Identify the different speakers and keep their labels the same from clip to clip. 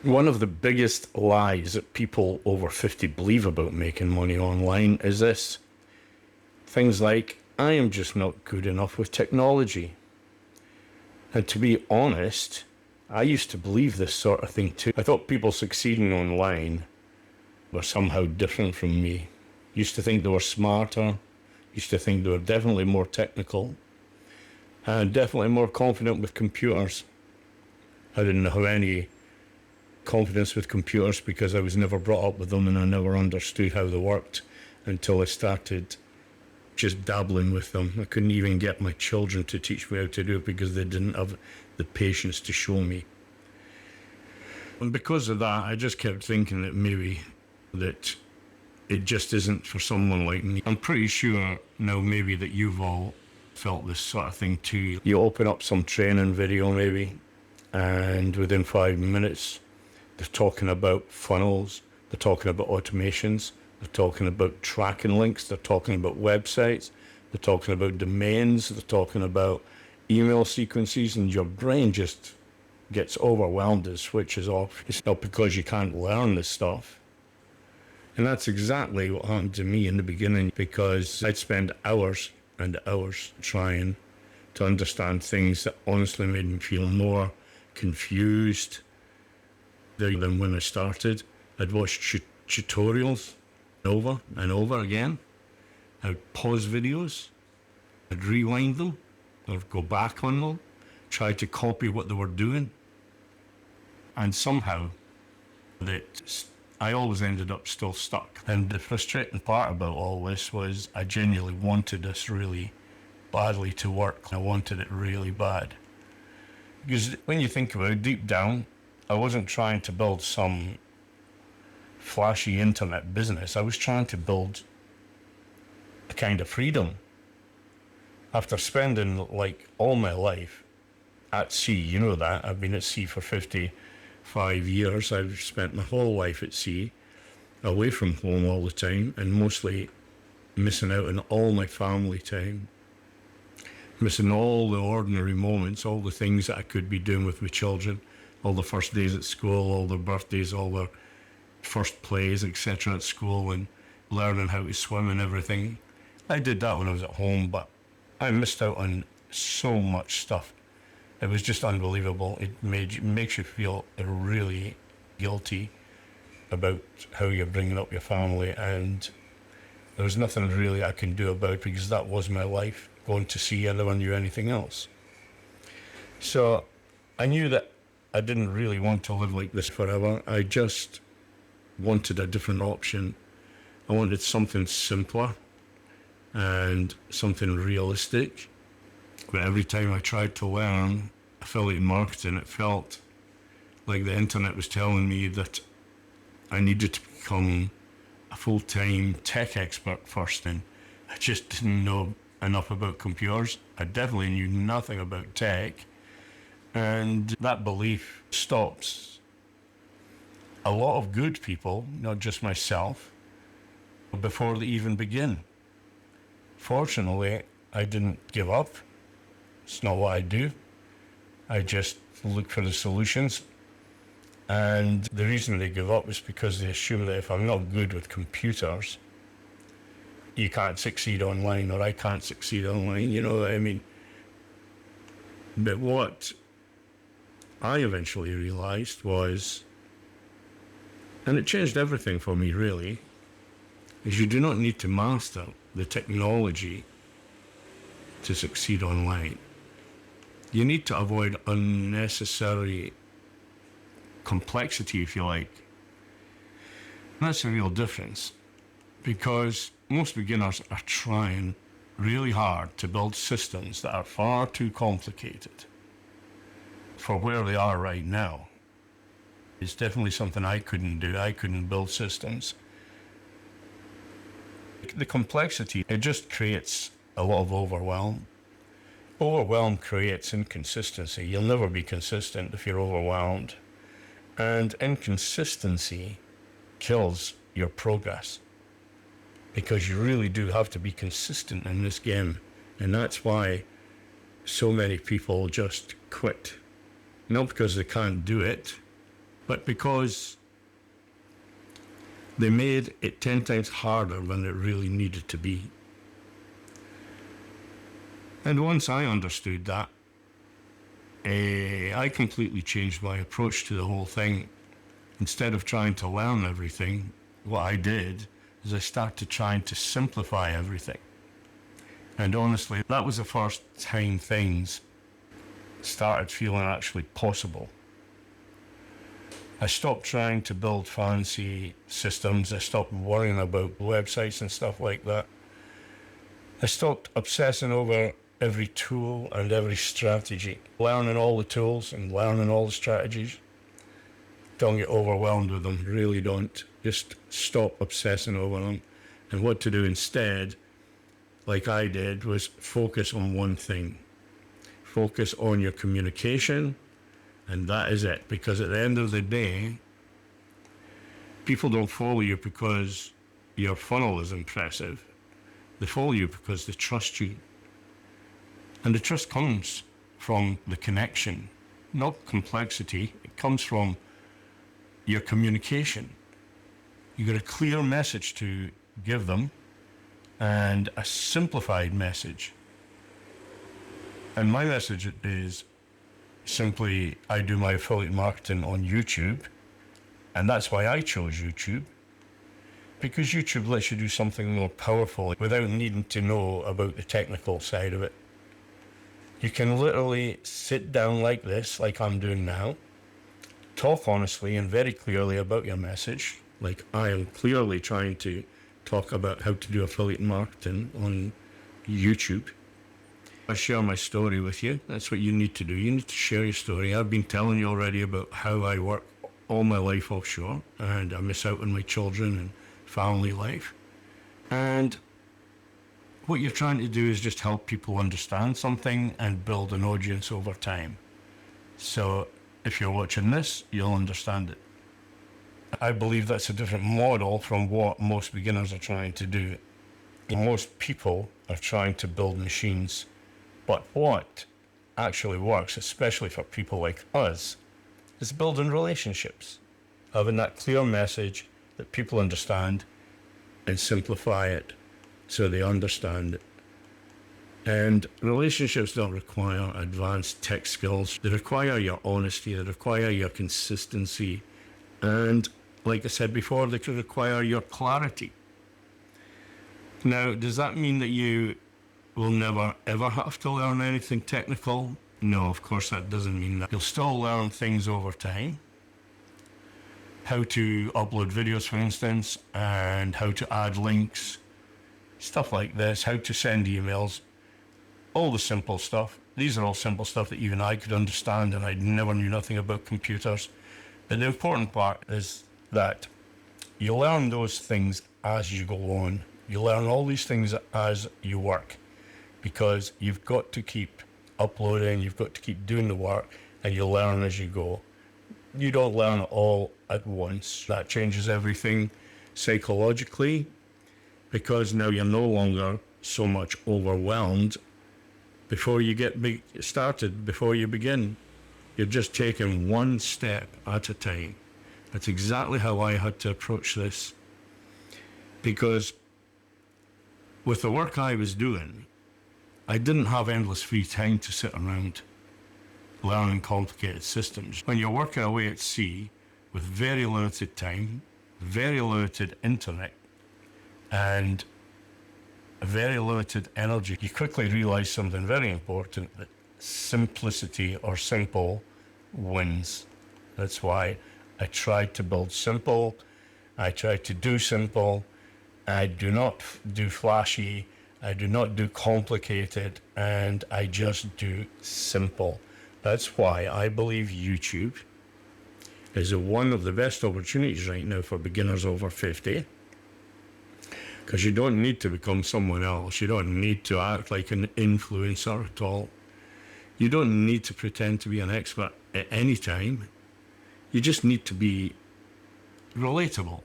Speaker 1: One of the biggest lies that people over 50 believe about making money online is this. Things like, I am just not good enough with technology. And to be honest, I used to believe this sort of thing too. I thought people succeeding online were somehow different from me. Used to think they were smarter, used to think they were definitely more technical, and definitely more confident with computers. I didn't have any confidence with computers because I was never brought up with them and I never understood how they worked until I started just dabbling with them. I couldn't even get my children to teach me how to do it because they didn't have the patience to show me. And because of that, I just kept thinking that maybe that it just isn't for someone like me. I'm pretty sure now maybe that you've all felt this sort of thing too. You open up some training video maybe, and within 5 minutes, they're talking about funnels, they're talking about automations, they're talking about tracking links, they're talking about websites, they're talking about domains, they're talking about email sequences, and your brain just gets overwhelmed and switches off. It's not because you can't learn this stuff. And that's exactly what happened to me in the beginning, because I'd spend hours and hours trying to understand things that honestly made me feel more confused than when I started. I'd watch tutorials over and over again. I'd pause videos, I'd rewind them, or go back on them, try to copy what they were doing. And somehow, I always ended up still stuck. And the frustrating part about all this was I genuinely wanted this really badly to work. I wanted it really bad. Because when you think about it, deep down, I wasn't trying to build some flashy internet business. I was trying to build a kind of freedom. After spending like all my life at sea, you know that, I've been at sea for 55 years. I've spent my whole life at sea, away from home all the time, and mostly missing out on all my family time, missing all the ordinary moments, all the things that I could be doing with my children, all the first days at school, all their birthdays, all their first plays, etc. at school, and learning how to swim and everything. I did that when I was at home, but I missed out on so much stuff. It was just unbelievable. It makes you feel really guilty about how you're bringing up your family, and there was nothing really I can do about it because that was my life. Going to sea, I never knew anything else. So I knew that I didn't really want to live like this forever. I just wanted a different option. I wanted something simpler and something realistic. But every time I tried to learn affiliate marketing, it felt like the internet was telling me that I needed to become a full-time tech expert first, and I just didn't know enough about computers. I definitely knew nothing about tech, and that belief stops a lot of good people, not just myself, before they even begin. Fortunately, I didn't give up. It's not what I do. I just look for the solutions. And the reason they give up is because they assume that if I'm not good with computers, you can't succeed online, or I can't succeed online, you know what I mean? But what I eventually realized was, and it changed everything for me really, is you do not need to master the technology to succeed online. You need to avoid unnecessary complexity, if you like. And that's the real difference, because most beginners are trying really hard to build systems that are far too complicated for where they are right now. It's definitely something I couldn't do. I couldn't build systems. The complexity, it just creates a lot of overwhelm. Overwhelm creates inconsistency. You'll never be consistent if you're overwhelmed. And inconsistency kills your progress, because you really do have to be consistent in this game. And that's why so many people just quit. Not because they can't do it, but because they made it 10 times harder than it really needed to be. And once I understood that, I completely changed my approach to the whole thing. Instead of trying to learn everything, what I did is I started trying to simplify everything. And honestly, that was the first time things started feeling actually possible. I stopped trying to build fancy systems. I stopped worrying about websites and stuff like that. I stopped obsessing over every tool and every strategy, learning all the tools and learning all the strategies. Don't get overwhelmed with them, really don't. Just stop obsessing over them. And what to do instead, like I did, was focus on one thing. Focus on your communication, and that is it. Because at the end of the day, people don't follow you because your funnel is impressive. They follow you because they trust you. And the trust comes from the connection, not complexity. It comes from your communication. You got a clear message to give them and a simplified message. And my message is simply, I do my affiliate marketing on YouTube, and that's why I chose YouTube, because YouTube lets you do something more powerful without needing to know about the technical side of it. You can literally sit down like this, like I'm doing now, talk honestly and very clearly about your message, like I am clearly trying to talk about how to do affiliate marketing on YouTube. I share my story with you. That's what you need to do. You need to share your story. I've been telling you already about how I work all my life offshore, and I miss out on my children and family life. And what you're trying to do is just help people understand something and build an audience over time. So if you're watching this, you'll understand it. I believe that's a different model from what most beginners are trying to do. Most people are trying to build machines. But what actually works, especially for people like us, is building relationships, having that clear message that people understand and simplify it so they understand it. And relationships don't require advanced tech skills. They require your honesty, they require your consistency, and like I said before, they could require your clarity. Now, does that mean that you will never ever have to learn anything technical? No, of course that doesn't mean that. You'll still learn things over time. How to upload videos, for instance, and how to add links, stuff like this, how to send emails, all the simple stuff. These are all simple stuff that even I could understand, and I never knew nothing about computers. But the important part is that you learn those things as you go on. You learn all these things as you work, because you've got to keep uploading, you've got to keep doing the work, and you learn as you go. You don't learn it all at once. That changes everything psychologically, because now you're no longer so much overwhelmed before you get started, before you begin. You're just taking one step at a time. That's exactly how I had to approach this, because with the work I was doing, I didn't have endless free time to sit around learning complicated systems. When you're working away at sea with very limited time, very limited internet, and very limited energy, you quickly realize something very important, that simplicity or simple wins. That's why I tried to build simple, I tried to do simple. I do not do flashy, I do not do complicated, and I just do simple. That's why I believe YouTube is one of the best opportunities right now for beginners over 50. Because you don't need to become someone else. You don't need to act like an influencer at all. You don't need to pretend to be an expert at any time. You just need to be relatable.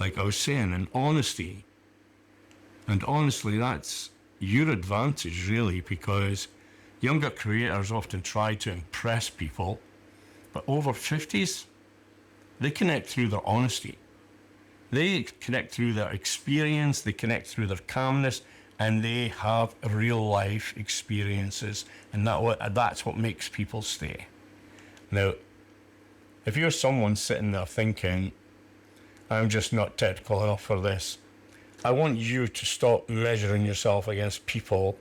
Speaker 1: Like I was saying, and honesty. And honestly, that's your advantage, really, because younger creators often try to impress people But over 50s, they connect through their honesty. They connect through their experience, they connect through their calmness, and they have real life experiences. And that's what makes people stay. Now, if you're someone sitting there thinking, I'm just not technical enough for this, I want you to stop measuring yourself against people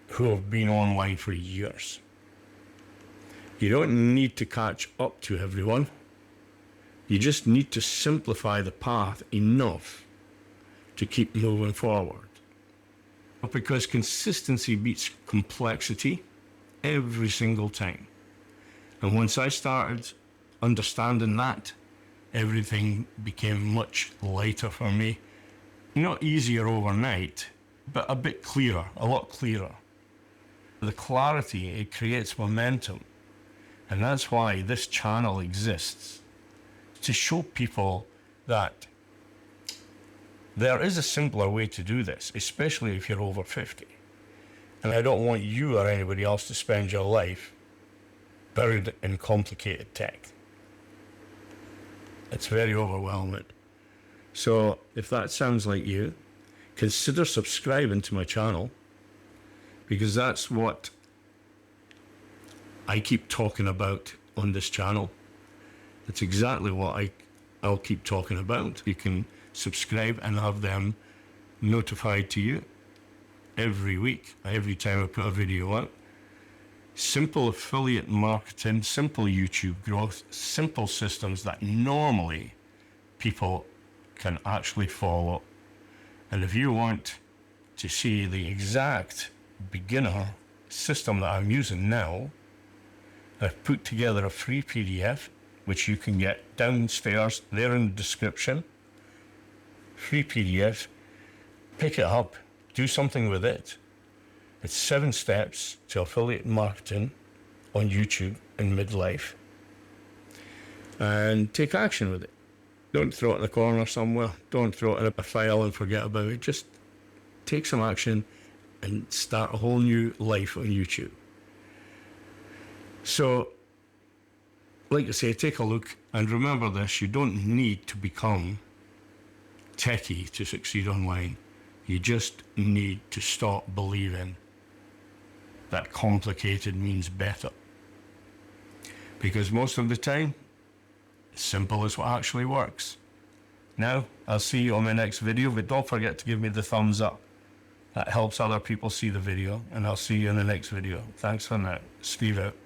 Speaker 1: who have been online for years. You don't need to catch up to everyone. You just need to simplify the path enough to keep moving forward. Because consistency beats complexity every single time. And once I started understanding that, everything became much lighter for me. Not easier overnight, but a bit clearer, a lot clearer. The clarity, it creates momentum. And that's why this channel exists. To show people that there is a simpler way to do this, especially if you're over 50. And I don't want you or anybody else to spend your life buried in complicated tech. It's very overwhelming. So if that sounds like you, consider subscribing to my channel, because that's what I keep talking about on this channel. It's exactly what I'll keep talking about. You can subscribe and have them notified to you every week, every time I put a video out. Simple affiliate marketing, simple YouTube growth, simple systems that normally people can actually follow. And if you want to see the exact beginner system that I'm using now, I've put together a free PDF which you can get downstairs there in the description. Free PDF. Pick it up, do something with it. It's 7 steps to affiliate marketing on YouTube in midlife. And take action with it. Don't throw it in the corner somewhere. Don't throw it in a file and forget about it. Just take some action and start a whole new life on YouTube. So, like I say, take a look and remember this: you don't need to become techie to succeed online. You just need to stop believing that complicated means better. Because most of the time, simple is what actually works. Now, I'll see you on my next video, but don't forget to give me the thumbs up. That helps other people see the video, and I'll see you in the next video. Thanks for now. Steve out.